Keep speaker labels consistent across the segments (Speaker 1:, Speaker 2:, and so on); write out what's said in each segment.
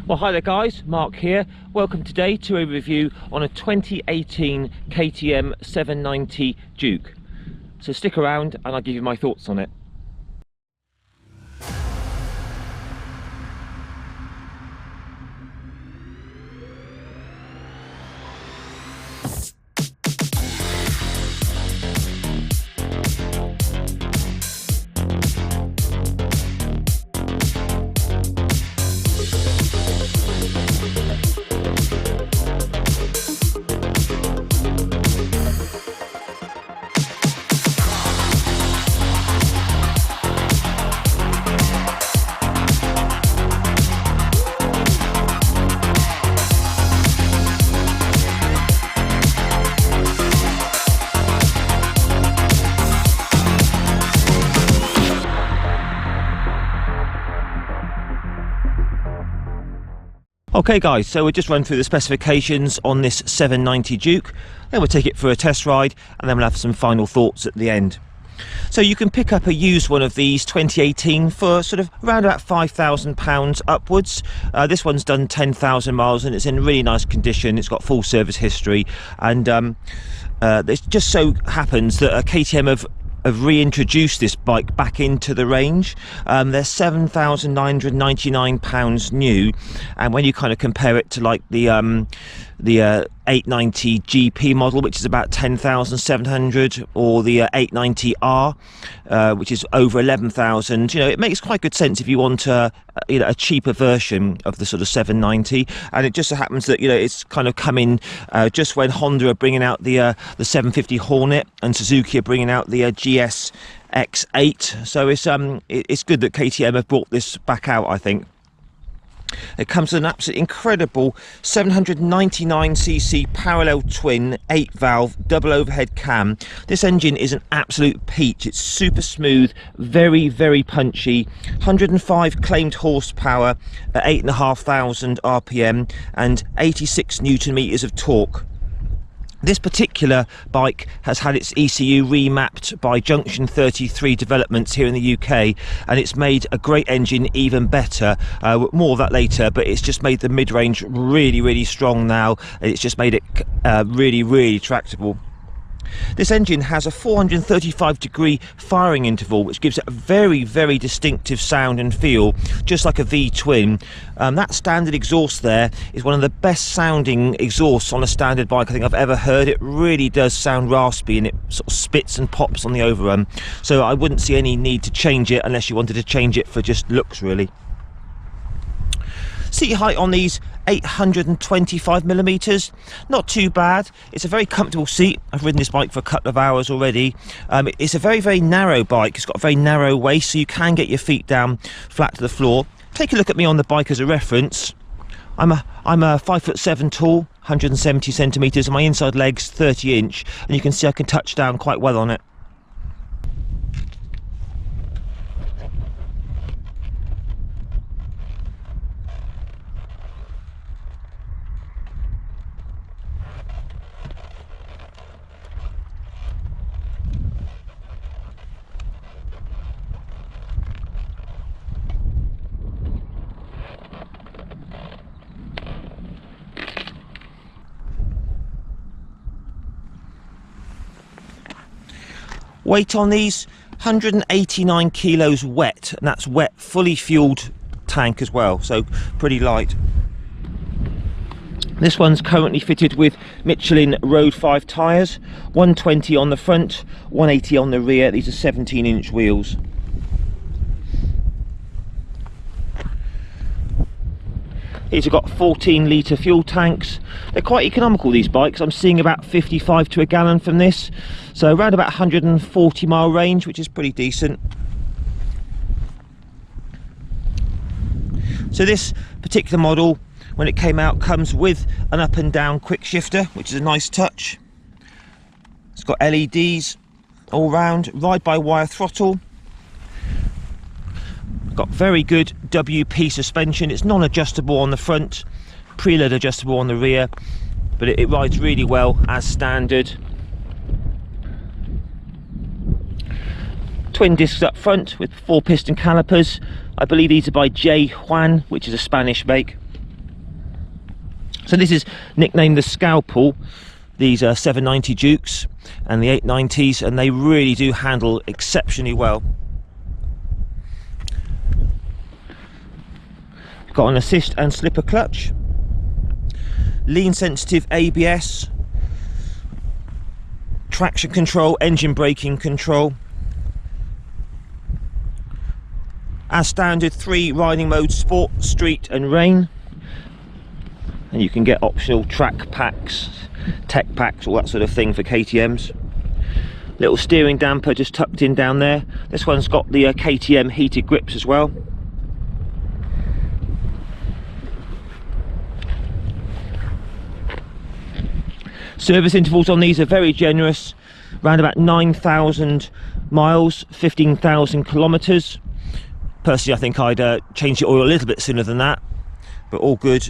Speaker 1: Well, hi there guys, Mark here. Welcome today to a review on a 2018 KTM 790 Duke. So stick around and I'll give you my thoughts on it. Okay guys, so we'll just run through the specifications on this 790 Duke, then we'll take it for a test ride and then we'll have some final thoughts at the end. So you can pick up a used one of these 2018 for sort of around about £5,000 upwards. This one's done 10,000 miles and it's in really nice condition. It's got full service history, and it just so happens that KTM have reintroduced this bike back into the range. They're £7,999 new, and when you kind of compare it to like the 890 GP model, which is about 10,700, or the 890R, which is over 11,000, you know, it makes quite good sense if you want a cheaper version of the sort of 790. And it just so happens that, you know, it's kind of coming just when Honda are bringing out the 750 Hornet and Suzuki are bringing out the GS X8. So it's good that KTM have brought this back out, I think. It comes with an absolutely incredible 799cc parallel twin 8-valve double overhead cam. This engine is an absolute peach. It's super smooth, very punchy. 105 claimed horsepower at 8,500 RPM and 86 Newton meters of torque. This particular bike has had its ECU remapped by Junction 33 Developments here in the UK, and it's made a great engine even better. More of that later, but it's just made the mid-range really strong now. It's just made it really tractable. This engine has a 435-degree firing interval, which gives it a very distinctive sound and feel, just like a V-twin. That standard exhaust there is one of the best sounding exhausts on a standard bike I think I've ever heard. It really does sound raspy and it sort of spits and pops on the overrun. So I wouldn't see any need to change it unless you wanted to change it for just looks, really. Seat height on these 825mm, not too bad. It's a very comfortable seat. I've ridden this bike for a couple of hours already. It's a very narrow bike. It's got a very narrow waist, so you can get your feet down flat to the floor. Take a look at me on the bike as a reference. I'm a 5'7" tall, 170 centimeters, and my inside leg's 30 inch, and you can see I can touch down quite well on it. Weight on these, 189 kilos wet, and that's wet, fully fueled tank as well, so pretty light. This one's currently fitted with Michelin Road 5 tyres, 120 on the front, 180 on the rear. These are 17-inch wheels. These have got 14-litre fuel tanks. They're quite economical, these bikes. I'm seeing about 55 to a gallon from this, so around about 140 mile range, which is pretty decent. So this particular model, when it came out, comes with an up and down quick shifter, which is a nice touch. It's got LEDs all round, ride-by-wire throttle. Got very good WP suspension. It's non-adjustable on the front, preload adjustable on the rear, but it rides really well as standard. Twin discs up front with 4 piston calipers. I believe these are by J. Juan, which is a Spanish make. So this is nicknamed the Scalpel. These are 790 Dukes and the 890s, and they really do handle exceptionally well. Got an assist and slipper clutch, lean sensitive ABS, traction control, engine braking control. As standard, 3 riding modes: Sport, Street and Rain. And you can get optional track packs, tech packs, all that sort of thing for KTMs. Little steering damper just tucked in down there. This one's got the KTM heated grips as well. Service intervals on these are very generous, around about 9,000 miles, 15,000 kilometres. Personally, I think I'd change the oil a little bit sooner than that, but all good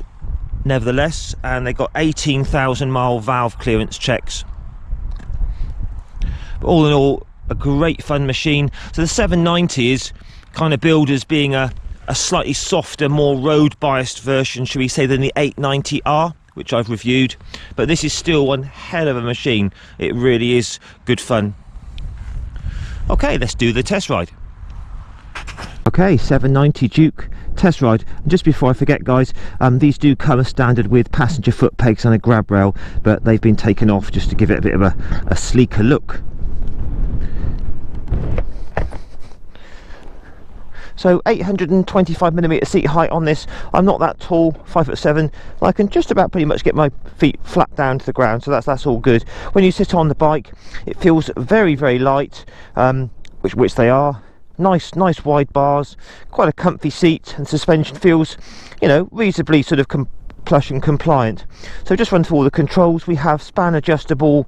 Speaker 1: nevertheless. And they got 18,000 mile valve clearance checks. But all in all, a great fun machine. So the 790 is kind of billed as being a slightly softer, more road biased version, should we say, than the 890R, which I've reviewed. But this is still one hell of a machine. It really is good fun. Okay, let's do the test ride. Okay, 790 Duke test ride. And just before I forget, guys, these do come as standard with passenger foot pegs and a grab rail, but they've been taken off just to give it a bit of a sleeker look. So 825mm seat height on this. I'm not that tall, 5'7". I can just about pretty much get my feet flat down to the ground, so that's all good. When you sit on the bike, it feels very, very light, which they are. Nice wide bars, quite a comfy seat, and suspension feels, you know, reasonably sort of plush and compliant. So just run through all the controls. We have span adjustable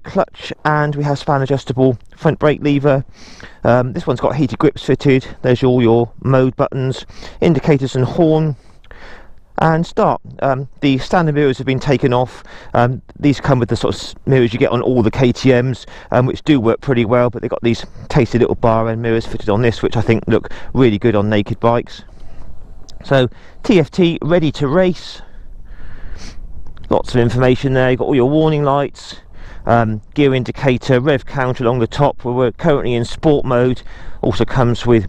Speaker 1: clutch, and we have span adjustable front brake lever. This one's got heated grips fitted. There's all your mode buttons, indicators and horn, and start. The standard mirrors have been taken off. These come with the sort of mirrors you get on all the KTMs, which do work pretty well, but they've got these tasty little bar end mirrors fitted on this, which I think look really good on naked bikes. So TFT ready to race. Lots of information there. You've got all your warning lights, gear indicator, rev counter along the top. We're currently in sport mode. Also comes with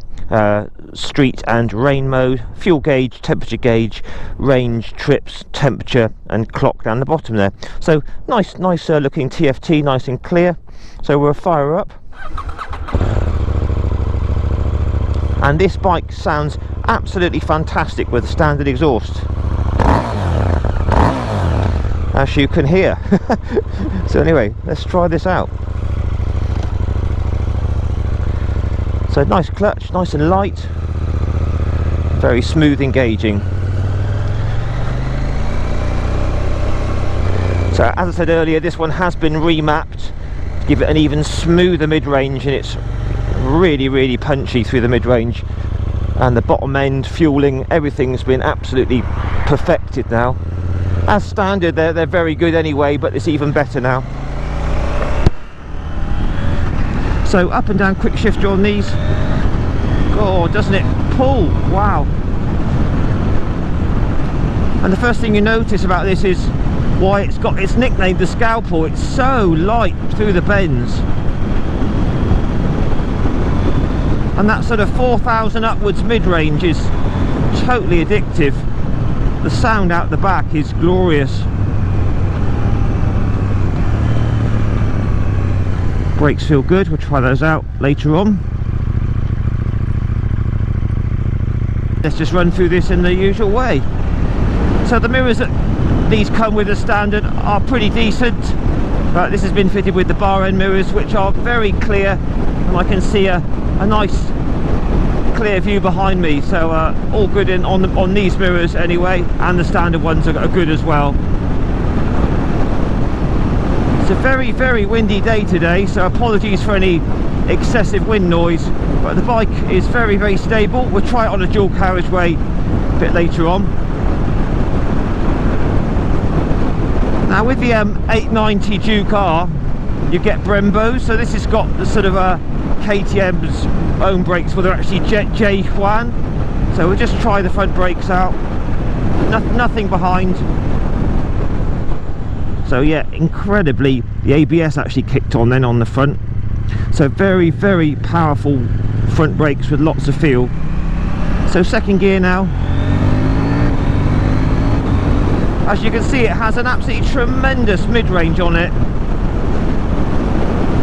Speaker 1: street and rain mode, fuel gauge, temperature gauge, range, trips, temperature and clock down the bottom there. So nice looking TFT, nice and clear. So we'll fire her up. And this bike sounds absolutely fantastic with standard exhaust, as you can hear. So anyway, let's try this out. So nice clutch, nice and light, very smooth engaging. So as I said earlier, this one has been remapped to give it an even smoother mid-range, and it's really punchy through the mid-range. And the bottom end fueling, everything's been absolutely perfected now. As standard, they're very good anyway, but it's even better now. So up and down quick shifter on these. Oh, doesn't it pull? Wow. And the first thing you notice about this is why it's nicknamed the Scalpel. It's so light through the bends. And that sort of 4,000 upwards mid-range is totally addictive. The sound out the back is glorious. Brakes feel good. We'll try those out later on. Let's just run through this in the usual way. So the mirrors that these come with as standard are pretty decent, but this has been fitted with the bar end mirrors, which are very clear, and I can see a nice clear view behind me. So all good on these mirrors anyway, and the standard ones are good as well. It's a very windy day today, so apologies for any excessive wind noise, but the bike is very stable. We'll try it on a dual carriageway a bit later on. Now with the 890 Duke R, you get Brembos, so this has got the sort of KTM's own brakes, well they're actually J Juan. So we'll just try the front brakes out. Nothing behind. So yeah, incredibly, the ABS actually kicked on then on the front. So very, very powerful front brakes with lots of feel. So second gear now. As you can see, it has an absolutely tremendous mid-range on it.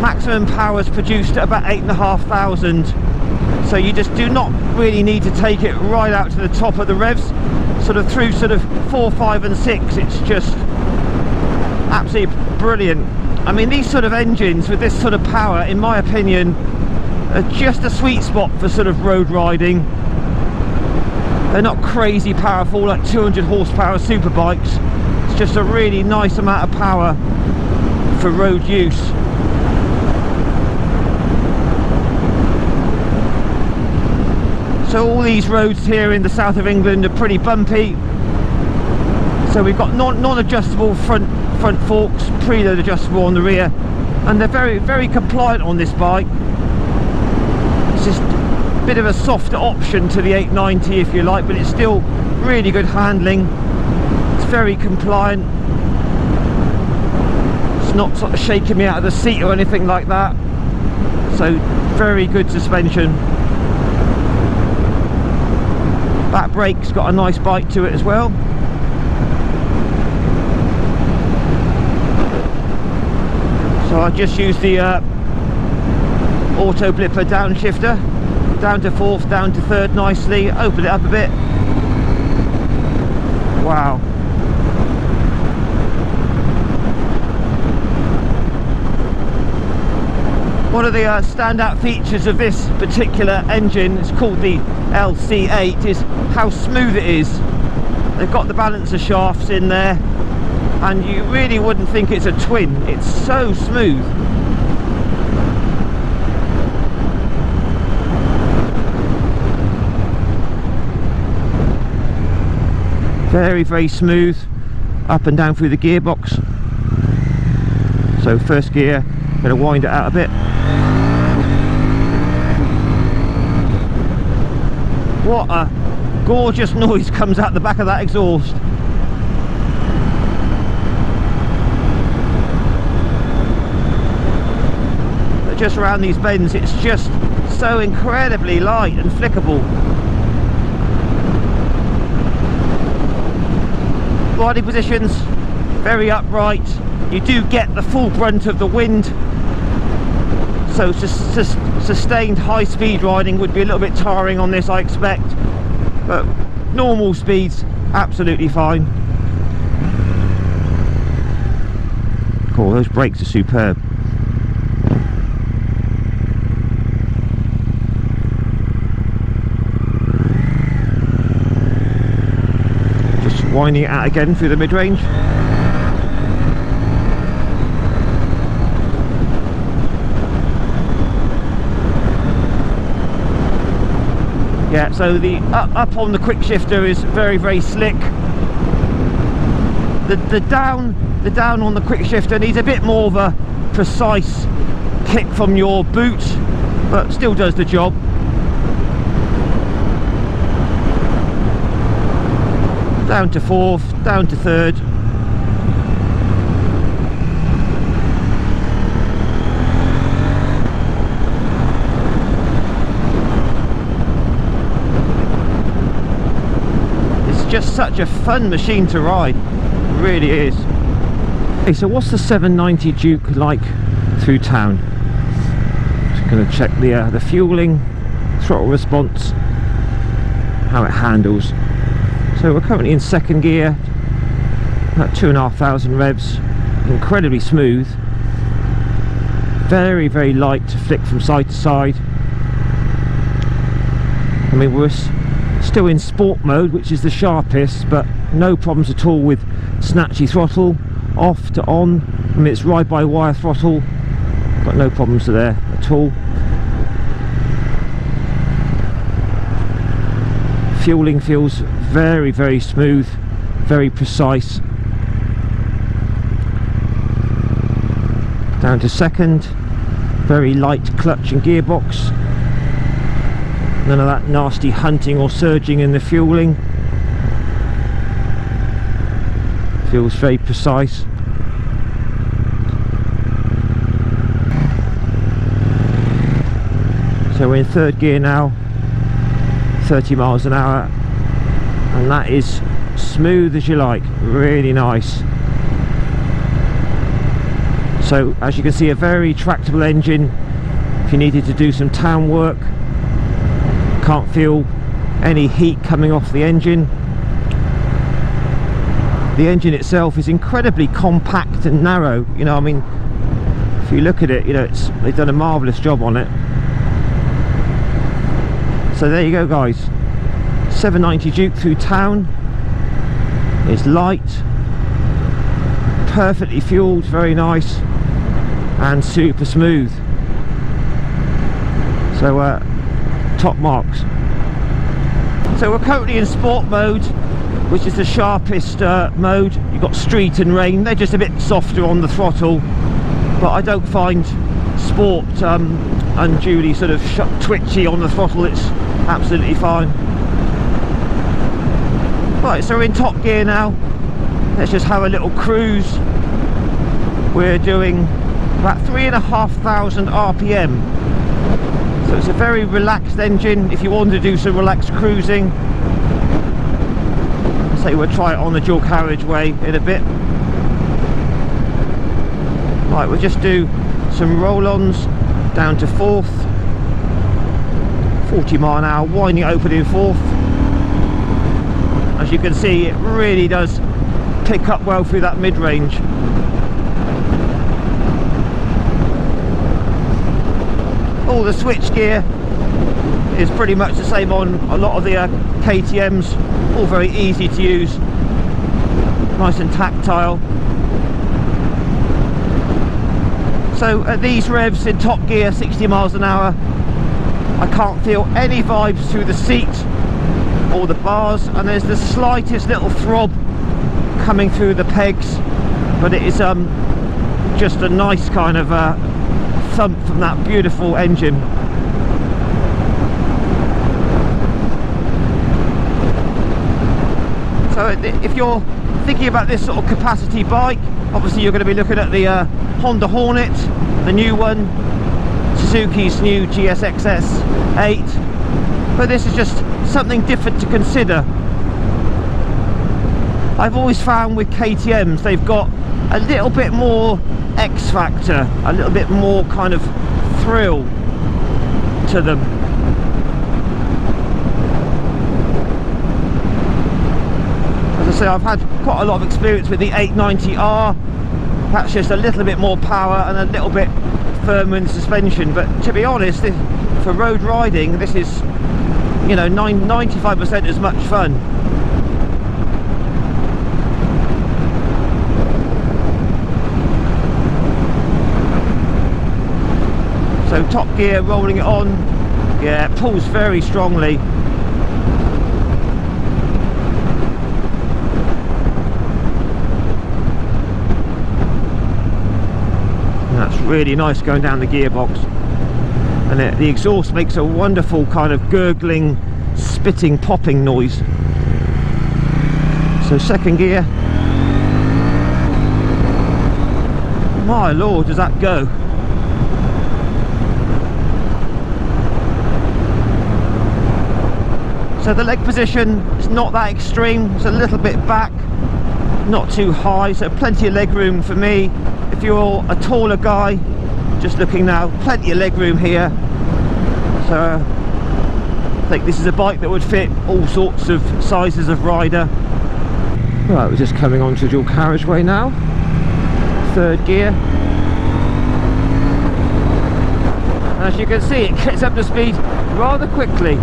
Speaker 1: Maximum power is produced at about 8,500. So you just do not really need to take it right out to the top of the revs. Sort of through sort of 4, 5 and 6, it's just absolutely brilliant. I mean, these sort of engines with this sort of power, in my opinion, are just a sweet spot for sort of road riding. They're not crazy powerful like 200 horsepower super bikes. It's just a really nice amount of power for road use. So all these roads here in the south of England are pretty bumpy. So we've got non-adjustable front forks, preload adjustable on the rear, and they're very, very compliant on this bike. It's just a bit of a softer option to the 890 if you like, but it's still really good handling. It's very compliant. It's not sort of shaking me out of the seat or anything like that. So very good suspension. Back brake's got a nice bite to it as well. So I just use the auto blipper downshifter, down to 4th, down to 3rd nicely, open it up a bit. Wow. One of the standout features of this particular engine, it's called the LC8, is how smooth it is. They've got the balancer shafts in there, and you really wouldn't think it's a twin. It's so smooth. Very, very smooth, up and down through the gearbox. So first gear, going to wind it out a bit. What a gorgeous noise comes out the back of that exhaust. But just around these bends, it's just so incredibly light and flickable. Body positions, very upright. You do get the full brunt of the wind. So sustained high speed riding would be a little bit tiring on this, I expect, but normal speeds absolutely fine. Cool, those brakes are superb. Just winding it out again through the mid-range. Yeah, so the up on the quick shifter is very, very slick. The down on the quick shifter needs a bit more of a precise kick from your boot, but still does the job. Down to 4th, down to 3rd. Just such a fun machine to ride, it really is. Okay, so what's the 790 Duke like through town? Just going to check the fueling, throttle response, how it handles. So we're currently in second gear, about 2,500 revs, incredibly smooth, very, very light to flick from side to side. I mean, we're still in sport mode, which is the sharpest, but no problems at all with snatchy throttle, off to on. I mean, it's ride-by-wire throttle, got no problems there at all. Fueling feels very, very smooth, very precise. Down to second, very light clutch and gearbox. None of that nasty hunting or surging in the fueling. Feels very precise. So we're in third gear now, 30 miles an hour, and that is smooth as you like, really nice. So as you can see, a very tractable engine if you needed to do some town work. Can't feel any heat coming off the engine. The engine itself is incredibly compact and narrow, you know, I mean, if you look at it, you know, they've done a marvellous job on it. So there you go guys, 790 Duke through town. It's light, perfectly fueled, very nice, and super smooth. So top marks. So we're currently in sport mode, which is the sharpest mode. You've got street and rain, they're just a bit softer on the throttle, but I don't find sport unduly sort of twitchy on the throttle. It's absolutely fine. Right, so we're in top gear now. Let's just have a little cruise. We're doing about 3,500 RPM. So it's a very relaxed engine if you want to do some relaxed cruising. Say we'll try it on the dual carriageway in a bit. Right, we'll just do some roll-ons down to fourth, 40 mile an hour, winding open in fourth. As you can see, it really does pick up well through that mid-range. All the switch gear is pretty much the same on a lot of the KTMs, all very easy to use, nice and tactile. So at these revs in top gear, 60 miles an hour, I can't feel any vibes through the seat or the bars, and there's the slightest little throb coming through the pegs, but it is just a nice kind of thump from that beautiful engine. So if you're thinking about this sort of capacity bike, obviously you're going to be looking at the Honda Hornet, the new one, Suzuki's new GSXS 8, but this is just something different to consider. I've always found with KTMs they've got a little bit more X factor, a little bit more kind of thrill to them. As I say, I've had quite a lot of experience with the 890R. That's just a little bit more power and a little bit firmer in the suspension, but to be honest, for road riding this is, you know, 95% as much fun. So top gear, rolling it on, yeah, it pulls very strongly. That's really nice going down the gearbox, and the exhaust makes a wonderful kind of gurgling, spitting, popping noise. So second gear, my lord, does that go. So the leg position is not that extreme, it's a little bit back, not too high, so plenty of leg room for me. If you're a taller guy, just looking now, plenty of leg room here. So I think this is a bike that would fit all sorts of sizes of rider. Right, we're just coming onto dual carriageway now, third gear. As you can see, it gets up to speed rather quickly.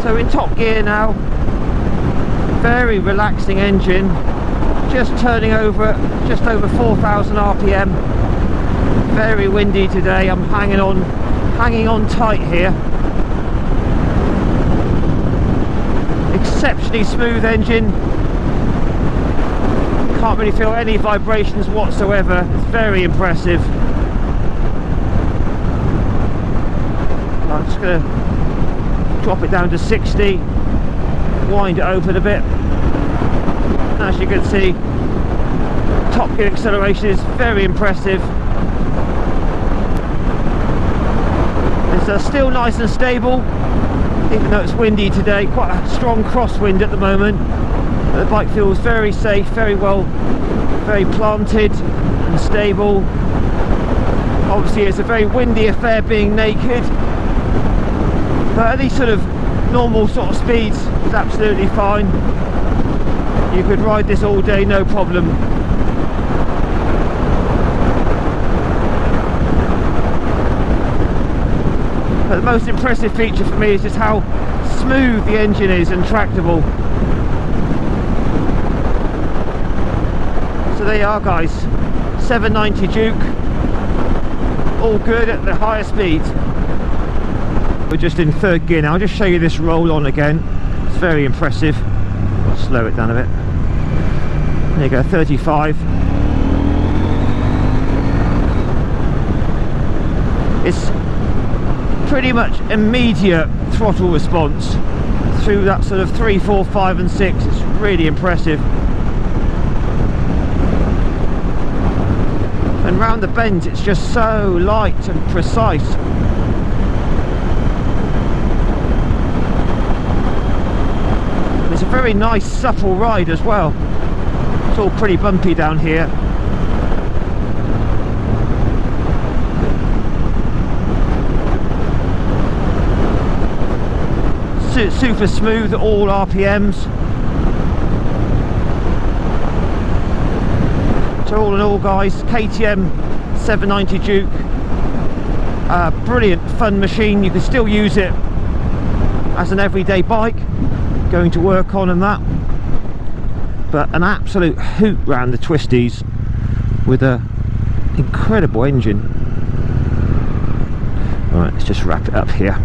Speaker 1: So in top gear now, very relaxing engine, just turning over just over 4,000 RPM. Very windy today, I'm hanging on tight here. Exceptionally smooth engine, can't really feel any vibrations whatsoever, it's very impressive. I'm just going to drop it down to 60, wind it open a bit. As you can see, top gear acceleration is very impressive. It's still nice and stable, even though it's windy today. Quite a strong crosswind at the moment. The bike feels very safe, very well, very planted and stable. Obviously it's a very windy affair being naked, but at these sort of normal sort of speeds it's absolutely fine. You could ride this all day, no problem. But the most impressive feature for me is just how smooth the engine is and tractable. So there you are, guys, 790 Duke, all good at the higher speeds. We're just in third gear now. I'll just show you this roll on again. It's very impressive. I'll slow it down a bit. There you go, 35. It's pretty much immediate throttle response through that sort of 3, 4, 5 and 6. It's really impressive. And round the bends it's just so light and precise. It's a very nice supple ride as well. It's all pretty bumpy down here. Super smooth at all RPMs. So all in all, guys, KTM 790 Duke, brilliant fun machine. You can still use it as an everyday bike, going to work on and that, but an absolute hoot round the twisties with a incredible engine. Alright, let's just wrap it up here.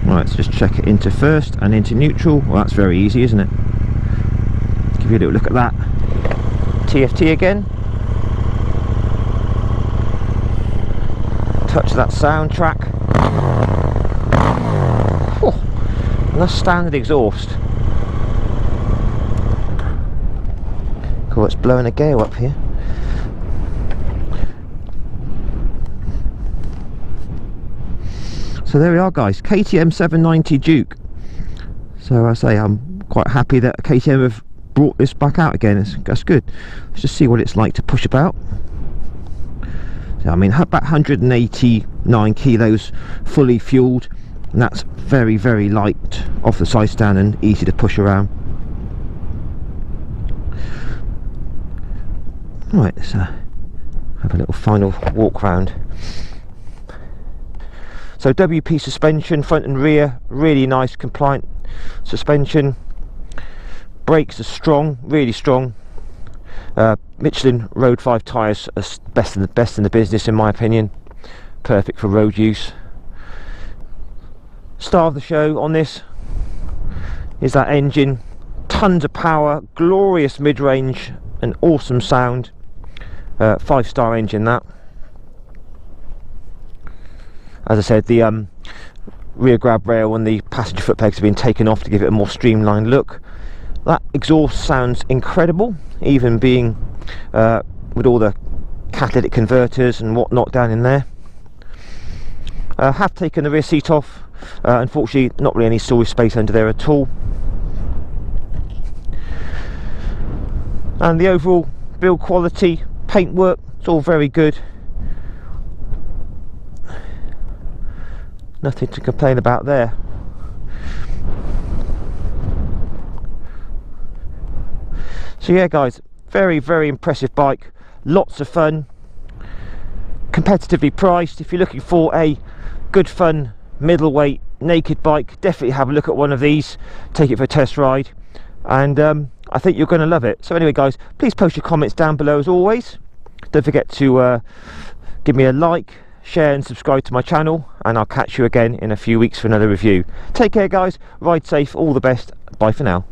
Speaker 1: Right, let's just check it into first and into neutral. Well, that's very easy, isn't it? Give you a little look at that. TFT again. Touch that soundtrack. Oh, and that's standard exhaust. Cool, it's blowing a gale up here. So there we are, guys, KTM 790 Duke. So I say I'm quite happy that KTM have brought this back out again. That's good. Let's just see what it's like to push about. So I mean, about 189 kilos fully fueled, and that's very, very light off the side stand and easy to push around. Right, let's have a little final walk round. So WP suspension, front and rear, really nice compliant suspension. Brakes are strong, really strong. Michelin Road 5 tyres are best in the business in my opinion. Perfect for road use. Star of the show on this is that engine. Tons of power, glorious mid-range, and awesome sound. 5-star engine that. As I said, the rear grab rail and the passenger foot pegs have been taken off to give it a more streamlined look. That exhaust sounds incredible, even being with all the catalytic converters and whatnot down in there. Have taken the rear seat off. Unfortunately, not really any storage space under there at all. And the overall build quality, paintwork, it's all very good. Nothing to complain about there. So yeah, guys, very, very impressive bike. Lots of fun. Competitively priced. If you're looking for a good fun middleweight naked bike, definitely have a look at one of these. Take it for a test ride, and I think you're going to love it. So anyway, guys, please post your comments down below as always. Don't forget to give me a like, share and subscribe to my channel, and I'll catch you again in a few weeks for another review. Take care, guys, ride safe, all the best, bye for now.